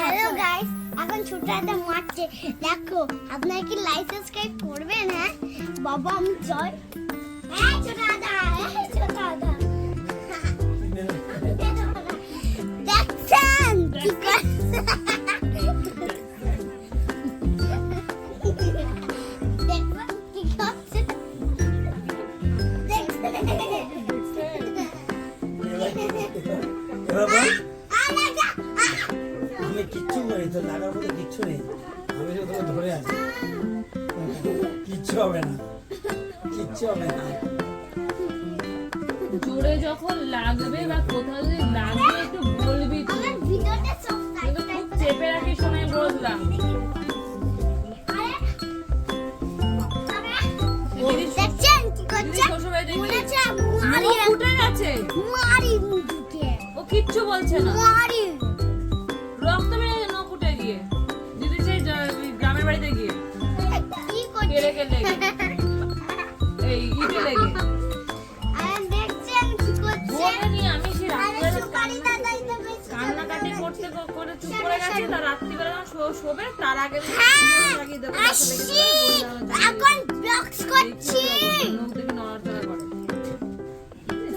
Hello guys, এখন ছোটটা মারছে। দেখো, আপনারা কি লাইক সাবস্ক্রাইব করবেন? হ্যাঁ বাবা, আমি জয়। এই ছোট দাদা, এই ছোট দাদা, দেখছেন কি করছে? দেখুন কি করছে, আমি কিচ্ছু করি তো, লাগার মতো কিচ্ছু নেই। আমি তো তোকে ধরে আছি, কিচ্ছু হবে না, কিচ্ছু হবে না। জোরে যখন লাগবে বা কোথাও যদি লাগবে একটু বলবি তুই। আমার ভিডিওটা কিন্তু খুব চেপে রাখি শোনে বললাম। দেখছেন কি করছে? মনে হচ্ছে মারি উঠে গেছে, মারি মুখে ও কিচ্ছু বলছে না। মারি রক্ত বেরিয়ে গেছে নখ উঠে গিয়ে, দিদি সেই গ্রামের বাড়িতে গিয়ে কি করছে? কেড়ে লেগে এই ইটে লেগে আর দেখছেন কি করছে? বলে নি আমি সেই আরে রাত্রে সুপারি দাদাই তো বেশ কান্নাকাটি করতে করে চুপ করে গেছি। তার রাত্রিবেলা শোবে তার আগে হ্যাঁ, লাগিয়ে দেবো আসি এখন ব্লগস করছি। মুখ দেখে নড়াচড়া করে,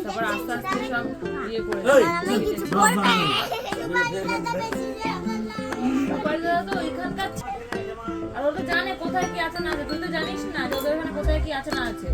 তারপর আস্তে আস্তে সব ইয়ে করে এই, আর আমি কিছু বলবে সুপারি দাদা বেশি সুপারি দাদা তো ওইখানকার আর ও তো জানে কোথায় কি আছে না আছে। তুই তো জানিস না যে ওদের এখানে কোথায় কি আছে না আছে।